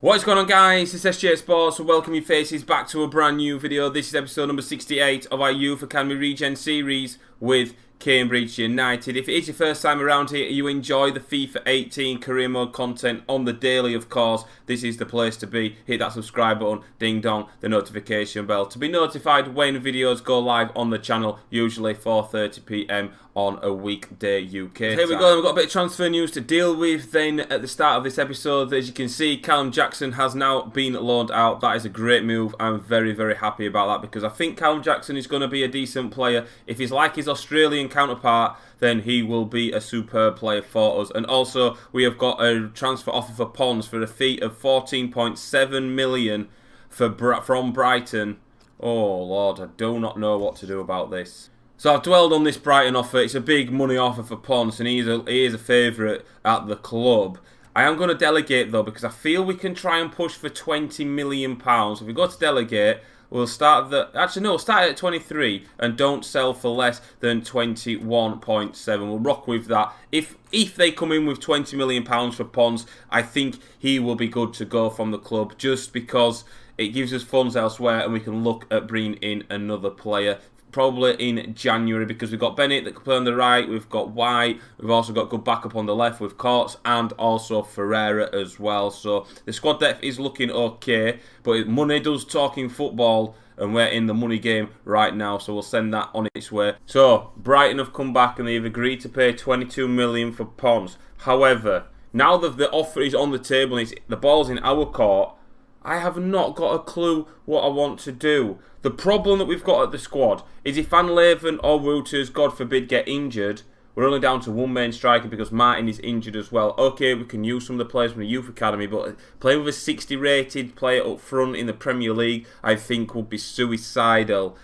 What is going on, guys? It's SJHSports, so welcome your faces back to a brand new video. This is episode number 68 of our Youth Academy Regen series with Cambridge United. If it is your first time around here, you enjoy the FIFA 18 career mode content on the daily, of course, this is the place to be. Hit that subscribe button, ding dong, the notification bell to be notified when videos go live on the channel, usually 4:30 PM on a weekday UK time. Here we go, we've got a bit of transfer news to deal with then at the start of this episode. As you can see, Callum Jackson has now been loaned out. That is a great move. I'm very, very happy about that because I think Callum Jackson is going to be a decent player. If he's like his Australian counterpart, then he will be a superb player for us. And also, we have got a transfer offer for Pons for a fee of 14.7 million from Brighton. Oh Lord, I do not know what to do about this. So I've dwelled on this Brighton offer. It's a big money offer for Pons, and he is a favourite at the club. I am going to delegate though because I feel we can try and push for £20 million. If we go to delegate, we'll start we'll start at 23 and don't sell for less than 21.7. We'll rock with that. If they come in with £20 million for Pons, I think he will be good to go from the club just because it gives us funds elsewhere and we can look at bringing in another player. Probably in January because we've got Bennett that can play on the right, we've got White, we've also got good backup on the left with Courts and also Ferreira as well. So the squad depth is looking okay, but money does talk in football and we're in the money game right now, so we'll send that on its way. So Brighton have come back and they've agreed to pay 22 million for Pons. However, now that the offer is on the table and the ball's in our court, I have not got a clue what I want to do. The problem that we've got at the squad is if Van Leeuwen or Wouters, God forbid, get injured, we're only down to one main striker because Martin is injured as well. Okay, we can use some of the players from the Youth Academy, but playing with a 60 rated player up front in the Premier League, I think would be suicidal.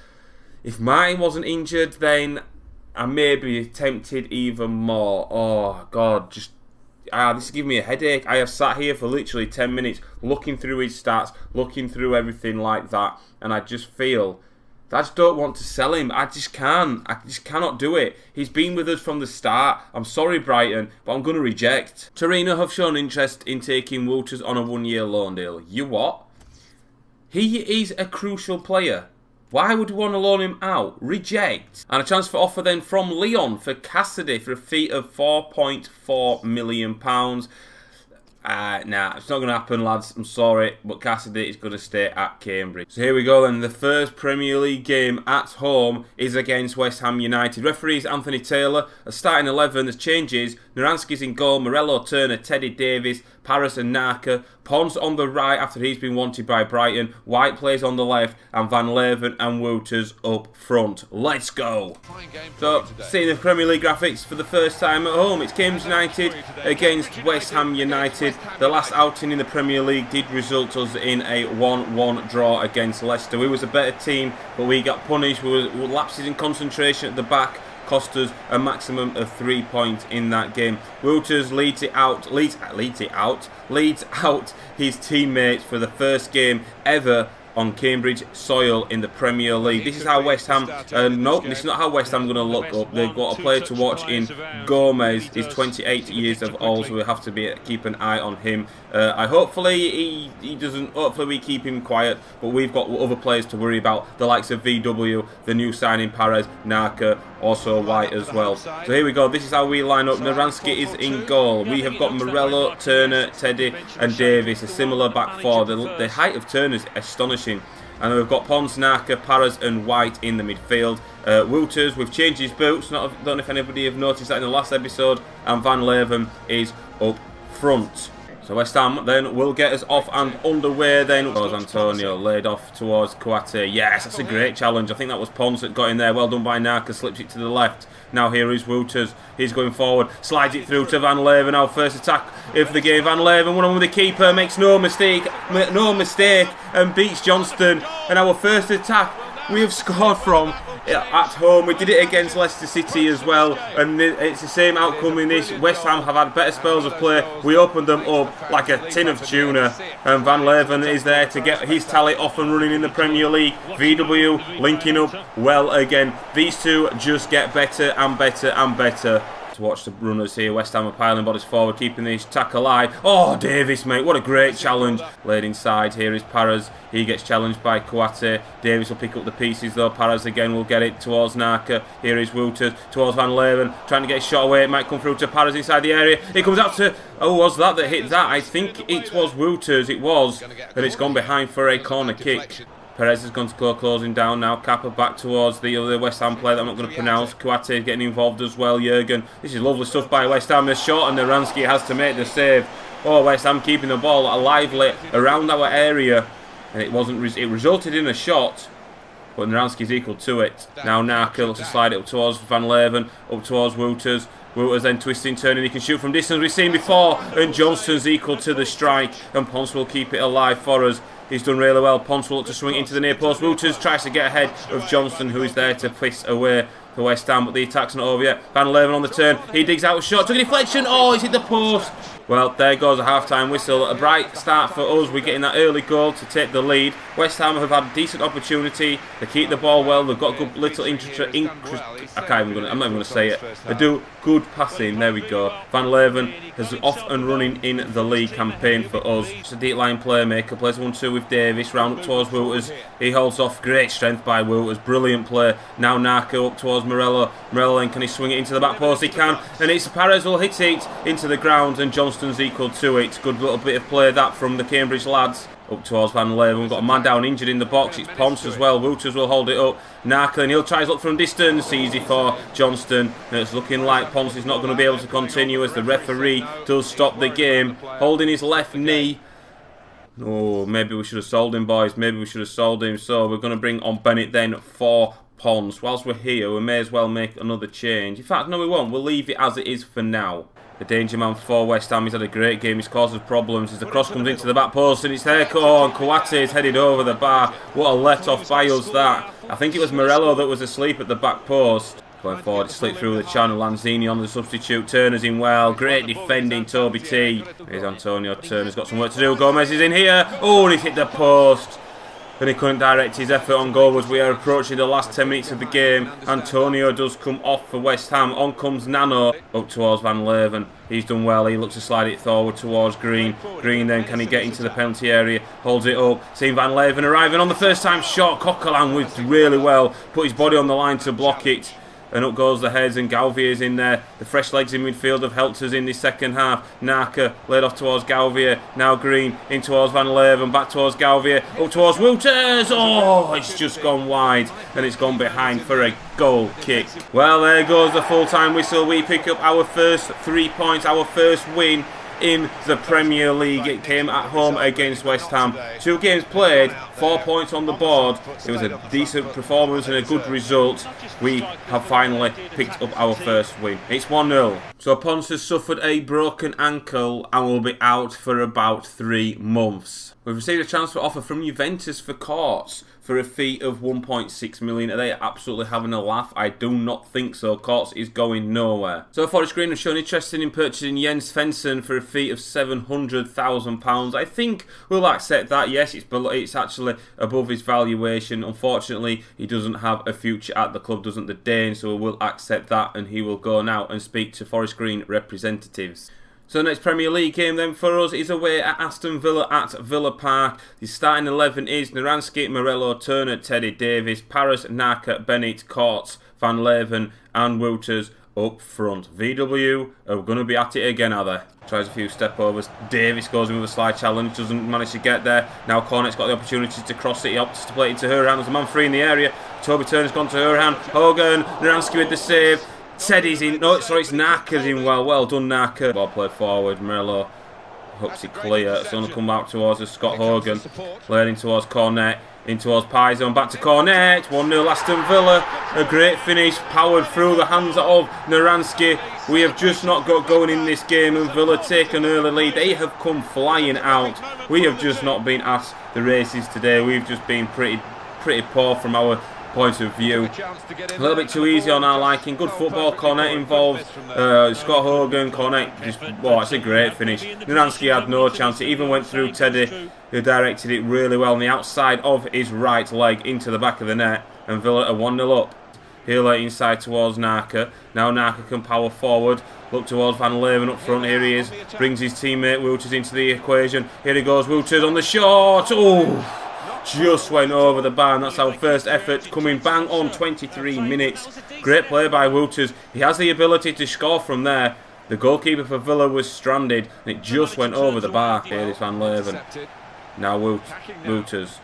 If Martin wasn't injured, then I may be tempted even more. Oh, God, just... this is giving me a headache. I have sat here for literally 10 minutes looking through his stats, looking through everything like that, and I just feel that I just don't want to sell him. I just can't. I just cannot do it. He's been with us from the start. I'm sorry, Brighton, but I'm going to reject. Torino have shown interest in taking Wouters on a one-year loan deal. You what? He is a crucial player. Why would we want to loan him out? Reject. And a transfer offer then from Lyon for Cassidy for a fee of £4.4 million. Nah, it's not going to happen, lads. I'm sorry, but Cassidy is going to stay at Cambridge. So here we go then. The first Premier League game at home is against West Ham United. Referees Anthony Taylor. A starting 11. There's changes. Naranski's in goal. Morello, Turner, Teddy Davis, Paris and Naka. Pons on the right after he's been wanted by Brighton. White plays on the left and Van Leeuwen and Wouters up front. Let's go. So, seeing the Premier League graphics for the first time at home. It's Cambridge United against West Ham United. The last outing in the Premier League did result us in a 1-1 draw against Leicester. We was a better team, but we got punished. We were lapses in concentration at the back. Cost us a maximum of 3 points in that game. Wouters leads out his teammates for the first game ever on Cambridge soil in the Premier League. This is how West Ham, nope, this is not how West Ham are going to look up. They've got a player to watch in Gomez. He's 28 years of old, so we have to keep an eye on him. Hopefully he doesn't, hopefully we keep him quiet, but we've got other players to worry about, the likes of VW, the new signing Paris, Naka, also White as well. So here we go, this is how we line up. Naranski is in goal. We have got Morello, Turner, Teddy and Davis, a similar back four. The height of Turner is astonishing. And we've got Pons, Naka, Paras and White in the midfield. Wouters, we've changed his boots. Don't know if anybody have noticed that in the last episode. And Van Leeuwen is up front. So West Ham then will get us off and underway then. Goes Antonio, laid off towards Kouate. Yes, that's a great challenge. I think that was Pons that got in there. Well done by Naka, slips it to the left. Now here is Wouters. He's going forward, slides it through to Van Leeuwen. Our first attack of the game. Van Leeuwen, one on with the keeper, makes no mistake, and beats Johnston. And our first attack we have scored from at home. We did it against Leicester City as well, and it's the same outcome in this. West Ham have had better spells of play. We opened them up like a tin of tuna, and Van Leeuwen is there to get his tally off and running in the Premier League. VW linking up well again. These two just get better and better and better. to watch the runners here. West Ham are piling bodies forward, keeping this attack alive. Oh, Davis, mate, what a great challenge. Laid inside, here is Paras. He gets challenged by Kouate. Davis will pick up the pieces though. Paras again will get it towards Naka. Here is Wouters towards Van Leeuwen, trying to get a shot away. It might come through to Paras inside the area. It comes out to, oh, was that hit that? I think it was Wouters, it was. And it's gone behind for a corner kick. Perez has gone to closing down now. Kappa back towards the other West Ham player that I'm not going to pronounce. Kouate getting involved as well. Jurgen. This is lovely stuff by West Ham. The shot, and Naranski has to make the save. Oh, West Ham keeping the ball lively around our area. And it wasn't. It resulted in a shot, but Naranski's equal to it. Now Naka looks to slide it up towards Van Leeuwen, up towards Wouters. Wouters then twisting, turning, he can shoot from distance, we've seen before, and Johnston's equal to the strike, and Ponce will keep it alive for us. He's done really well. Ponce will look to swing into the near post. Wouters tries to get ahead of Johnston, who is there to piss away for West Ham, but the attack's not over yet. Van Leeuwen on the turn, he digs out a shot, took a deflection, oh, he's hit the post. Well, there goes a half-time whistle. A bright start for us. We're getting that early goal to take the lead. West Ham have had a decent opportunity. They keep the ball well. They've got good little I'm not even going to say it. They do good passing. There we go. Van Leeuwen is off and running in the league campaign for us. It's a deep line playmaker. Plays 1-2 with Davis. Round up towards Wouters. He holds off. Great strength by Wouters. Brilliant play. Now Naka up towards Morello. Morello then, can he swing it into the back post? He can. And it's Perez will hit it into the ground, and Johnston's equal to it. Good little bit of play that from the Cambridge lads. Up towards Van Leeuwen. We've got a man down injured in the box. It's Ponce as well. Wouters will hold it up. Naka, and he'll try his look from distance. Easy for Johnston. And it's looking like Ponce is not going to be able to continue as the referee does stop the game. Holding his left knee. Oh, maybe we should have sold him, boys. Maybe we should have sold him. So we're going to bring on Bennett then for Ponce. Whilst we're here, we may as well make another change. In fact, no, we won't. We'll leave it as it is for now. The danger man for West Ham. He's had a great game. He's caused us problems as the cross comes into the back post, and it's there. Oh, and Kouate is headed over the bar. What a let-off by us that. I think it was Morello that was asleep at the back post. Going forward, he slipped through the channel. Lanzini on the substitute. Turner's in well. Great defending, Toby T. Here's Antonio. Turner's got some work to do. Gomez is in here. Oh, and he's hit the post. And he couldn't direct his effort on goal as we are approaching the last 10 minutes of the game. Antonio does come off for West Ham. On comes Nano up towards Van Leeuwen. He's done well. He looks to slide it forward towards Green. Green then, can he get into the penalty area? Holds it up. Seeing Van Leeuwen arriving on the first time shot. Coquelin with really well. Put his body on the line to block it. And up goes the heads, and Galvier's in there. The fresh legs in midfield have helped us in this second half. Naka laid off towards Galvier. Now Green in towards Van Leeuwen. Back towards Galvier. Up towards Wouters. Oh, it's just gone wide. And it's gone behind for a goal kick. Well, there goes the full-time whistle. We pick up our first 3 points, our first win in the Premier League. It came at home against West Ham. 2 games played, 4 points on the board. It was a decent performance and a good result. We have finally picked up our first win. It's 1-0. So Ponce has suffered a broken ankle and will be out for about 3 months. We've received a transfer offer from Juventus for Courts for a fee of 1.6 million. Are they absolutely having a laugh? I do not think so. Courts is going nowhere. So Forest Green have shown interest in purchasing Jens Svensson for a fee of £700,000. I think we'll accept that. Yes, it's actually above his valuation. Unfortunately, he doesn't have a future at the club, doesn't the Dane? So we'll accept that, and he will go now and speak to Forest Green representatives. So the next Premier League game then for us is away at Aston Villa at Villa Park. The starting 11 is Naranski, Morello, Turner, Teddy, Davis, Paras, Naka, Bennett, Courts, Van Leeuwen and Wouters up front. VW are going to be at it again, are they? Tries a few step overs. Davis goes in with a slide challenge, doesn't manage to get there. Now Cornet's got the opportunity to cross it. He opts to play it to Hurhan. There's a man free in the area. Toby Turner's gone to Hurhan. Hogan, Naranski with the save. Teddy's in. No, sorry, it's Naka's in well. Well done, Naka. Ball played forward. Morello hooks it clear. It's going to come out towards us. Scott Hogan. Leading towards Cornet. In towards Paizo. Back to Cornet. 1-0 Aston Villa. A great finish. Powered through the hands of Naranski. We have just not got going in this game, and Villa take an early lead. They have come flying out. We have just not been at the races today. We've just been pretty poor from our point of view. A little bit too easy on our liking. Good football. Cornet involved. Scott Hogan. Cornet just, oh, it's a great finish. Naranski had no chance. It even went through Teddy, who directed it really well on the outside of his right leg into the back of the net, and Villa are 1-0 up. He'll let inside towards Naka. Now Naka can power forward. Look towards Van Leeuwen up front. Here he is. Brings his teammate Wouters into the equation. Here he goes. Wouters on the shot. Oh! Just went over the bar, and that's our first effort, coming bang on 23 minutes. Great play by Wouters. He has the ability to score from there. The goalkeeper for Villa was stranded, and it just went over the bar. Here is Van Leeuwen. Now Wouters.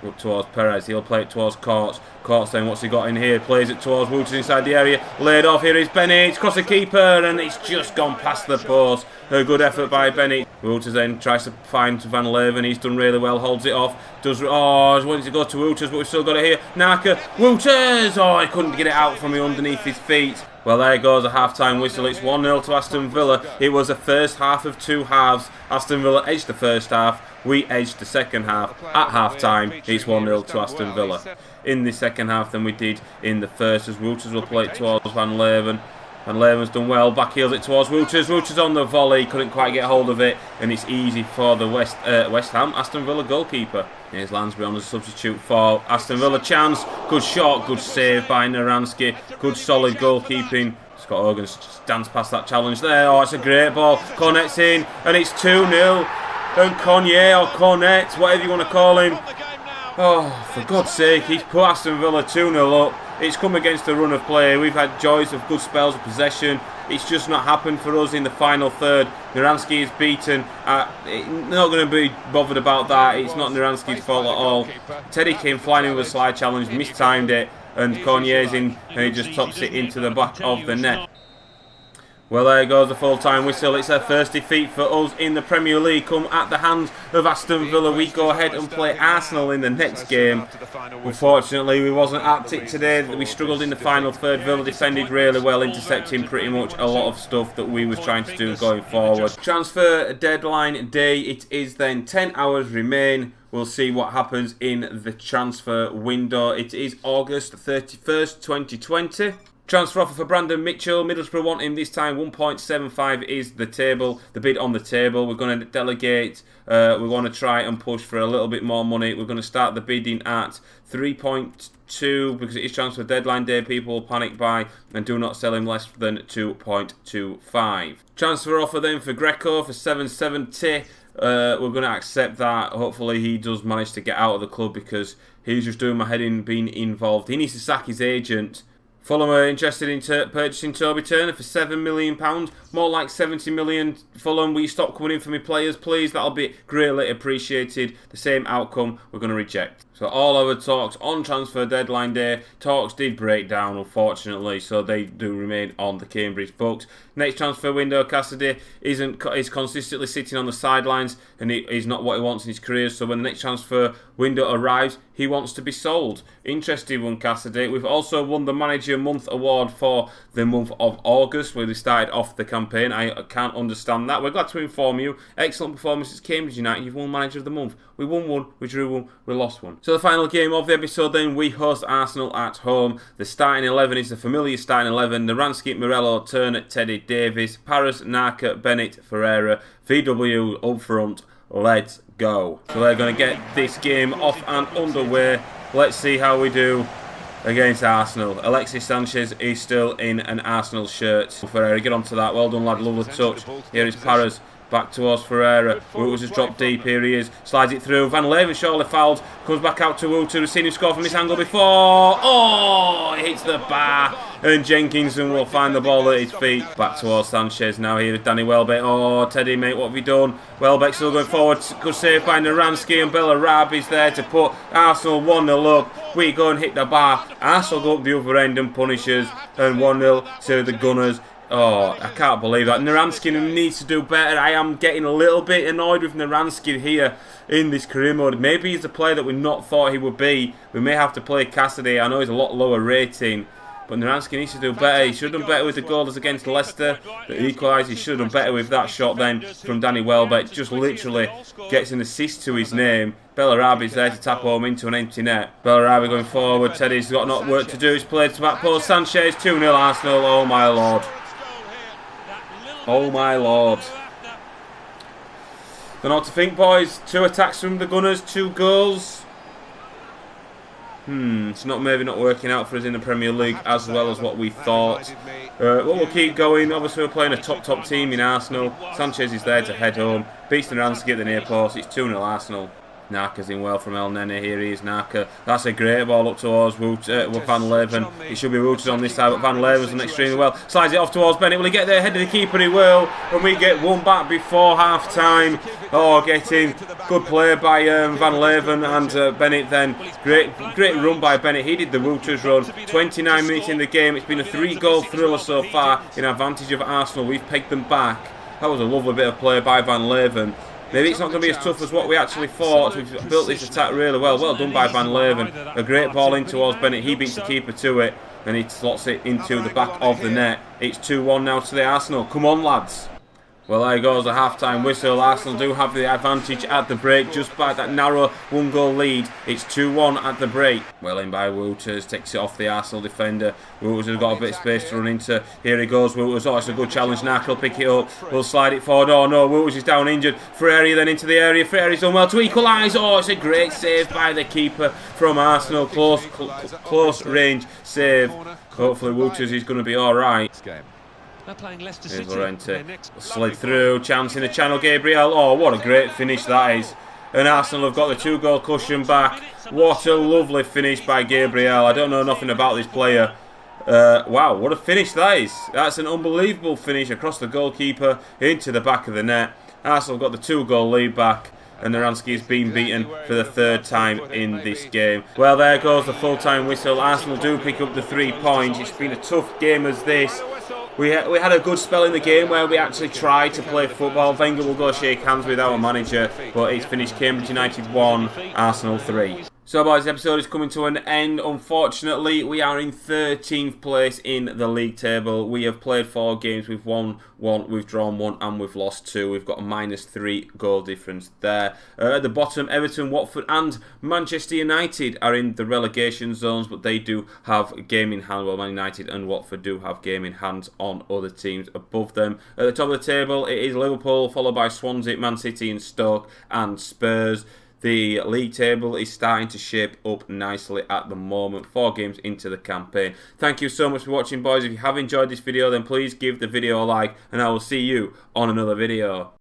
Up towards Perez. He'll play it towards Courts. Courts then, what's he got in here? Plays it towards Wouters inside the area. Laid off. Here is Bennett. It's across the keeper, and it's just gone past the post. A good effort by Bennett. Wouters then tries to find Van Leeuwen. He's done really well. Holds it off. I wanted to go to Wouters, but we've still got it here. Naka. Wouters! Oh, he couldn't get it out from underneath his feet. Well, there goes a half-time whistle. It's 1-0 to Aston Villa. It was the first half of two halves. Aston Villa edged the first half. We edged the second half. At half-time, it's 1-0 to Aston Villa. In the second half than we did in the first, as Wouters will play it towards Van Leeuwen. Van Leeuwen's done well. Back heels it towards Wouters. Wouters on the volley. Couldn't quite get hold of it. And it's easy for the West Ham, Aston Villa goalkeeper. Here's Lansbury on the substitute for Aston Villa. Chance. Good shot. Good save by Naranski. Good solid goalkeeping. Scott Hogan stands past that challenge there. Oh, it's a great ball. Cornet's in. And it's 2-0. And Cornet or Cornet, whatever you want to call him. Oh, for God's sake, he's put Aston Villa 2-0 up. It's come against a run of play. We've had joys of good spells of possession. It's just not happened for us in the final third. Naranski is beaten. Not going to be bothered about that. It's not Naranski's fault at all. Teddy came flying in with a slide challenge, mistimed it, and Cornier's in, and he just tops it into the back of the net. Well, there goes the full-time whistle. It's their first defeat for us in the Premier League come at the hands of Aston Villa. We go ahead and play Arsenal in the next game. Unfortunately, we wasn't at it today. We struggled in the final third. Villa defended really well, intercepting pretty much a lot of stuff that we was trying to do going forward. Transfer deadline day. It is then 10 hours remain. We'll see what happens in the transfer window. It is August 31st, 2020. Transfer offer for Brandon Mitchell. Middlesbrough want him this time. 1.75 is the bid on the table. We're going to delegate. We're going to try and push for a little bit more money. We're going to start the bidding at 3.2 because it is transfer deadline day. People will panic buy and do not sell him less than 2.25. Transfer offer then for Greco for 770. We're going to accept that. Hopefully he does manage to get out of the club because he's just doing my head in being involved. He needs to sack his agent. Fulham are interested in purchasing Toby Turner for £7 million. More like 70 million. Fulham, will you stop coming in for me players, please? That'll be greatly appreciated. The same outcome we're going to reject. So all our talks on transfer deadline day, talks did break down, unfortunately, so they do remain on the Cambridge books. Next transfer window, Cassidy is consistently sitting on the sidelines, and he's not what he wants in his career. So when the next transfer window arrives, he wants to be sold. Interesting one, Cassidy. We've also won the Manager Month award for the month of August, where they started off the campaign. I can't understand that. We're glad to inform you. Excellent performances, Cambridge United. You've won Manager of the Month. We won one, we drew one, we lost one. So the final game of the episode then, we host Arsenal at home. The starting 11 is the familiar starting 11. Naranski, Morello, Turner, Teddy, Davis, Paris, Naka, Bennett, Ferreira, VW up front. Let's go. So they're going to get this game off and underway. Let's see how we do against Arsenal. Alexis Sanchez is still in an Arsenal shirt. Ferreira, get onto that. Well done, lad. Lovely touch. Here is Paris. Back towards Ferreira. Wouters has dropped deep. Here he is. Slides it through. Van Leeuwen surely fouled. Comes back out to Wouters. We've seen him score from this angle before. Oh! It hits the bar. And Jenkinson will find the ball at his feet. Back towards Sanchez. Now here is Danny Welbeck. Oh, Teddy, mate, what have you done? Welbeck still going forward. Good save by Naranski. And Bellarabi's there to put Arsenal 1-0 up. We go and hit the bar. Arsenal go up the other end and punish us. And 1-0 to the Gunners. Oh, I can't believe that. Naranski needs to do better. I am getting a little bit annoyed with Naranski here in this career mode. Maybe he's a player that we not thought he would be. We may have to play Cassidy. I know he's a lot lower rating, but Naranski needs to do better. He should have done better with the goals against Leicester that equalised. He should have done better with that shot then from Danny Welbeck. Just literally gets an assist to his name. Bellarabi's there to tap home into an empty net. Bellarabi going forward. Teddy's got not work to do. He's played to back post. Sanchez 2-0 Arsenal. Oh my lord. Oh my lord. Don't know what to think, boys. 2 attacks from the Gunners, 2 goals. It's maybe not working out for us in the Premier League as well as what we thought. Well, we'll keep going. Obviously, we're playing a top team in Arsenal. Sanchez is there to head home. Beats the Ransky at the near post. It's 2-0 Arsenal. Naka's in well from El Nene. Here he is, Naka. That's a great ball up towards Van Leeuwen. It should be Wouters on this side, but Van Leeuwen's done extremely well. Slides it off towards Bennett. Will he get there ahead of the keeper? He will. And we get one back before half-time. Oh, getting good play by Van Leeuwen and Bennett then. Great run by Bennett. He did the Wouters run. 29 minutes in the game. It's been a 3-goal thriller so far in advantage of Arsenal. We've pegged them back. That was a lovely bit of play by Van Leeuwen. Maybe it's not going to be as tough as what we actually thought. We've built this attack really well. Well done by Van Leeuwen. A great ball in towards Bennett. He beats the keeper to it. And he slots it into the back of the net. It's 2-1 now to the Arsenal. Come on, lads. Well, there goes the half-time whistle. Arsenal do have the advantage at the break just by that narrow 1-goal lead. It's 2-1 at the break. Well in by Wouters, takes it off the Arsenal defender. Wouters has got a bit of space to run into. Here he goes, Wouters. Oh, it's a good challenge. Naka will pick it up. We'll slide it forward. Oh no, Wouters is down injured. Freire then into the area. Freire's done well to equalise. Oh, it's a great save by the keeper from Arsenal. Close range save. Hopefully Wouters is going to be alright. Here's Llorente, slid through, chance in the channel, Gabriel. Oh, what a great finish that is. And Arsenal have got the 2-goal cushion back. What a lovely finish by Gabriel. I don't know nothing about this player. Wow, what a finish that is. That's an unbelievable finish across the goalkeeper into the back of the net. Arsenal have got the 2-goal lead back. And Naranski has been beaten for the 3rd time in this game. Well, there goes the full-time whistle. Arsenal do pick up the 3 points. It's been a tough game as this. We had a good spell in the game where we actually tried to play football. Wenger will go shake hands with our manager, but it's finished Cambridge United 1, Arsenal 3. So boys, this episode is coming to an end. Unfortunately, we are in 13th place in the league table. We have played 4 games, we've won 1, we've drawn 1 and we've lost 2. We've got a -3 goal difference there. At the bottom, Everton, Watford and Manchester United are in the relegation zones, but they do have game in hand. Well, Man United and Watford do have game in hand on other teams above them. At the top of the table, it is Liverpool, followed by Swansea, Man City and Stoke and Spurs. The league table is starting to shape up nicely at the moment, 4 games into the campaign. Thank you so much for watching, boys. If you have enjoyed this video, then please give the video a like, and I will see you on another video.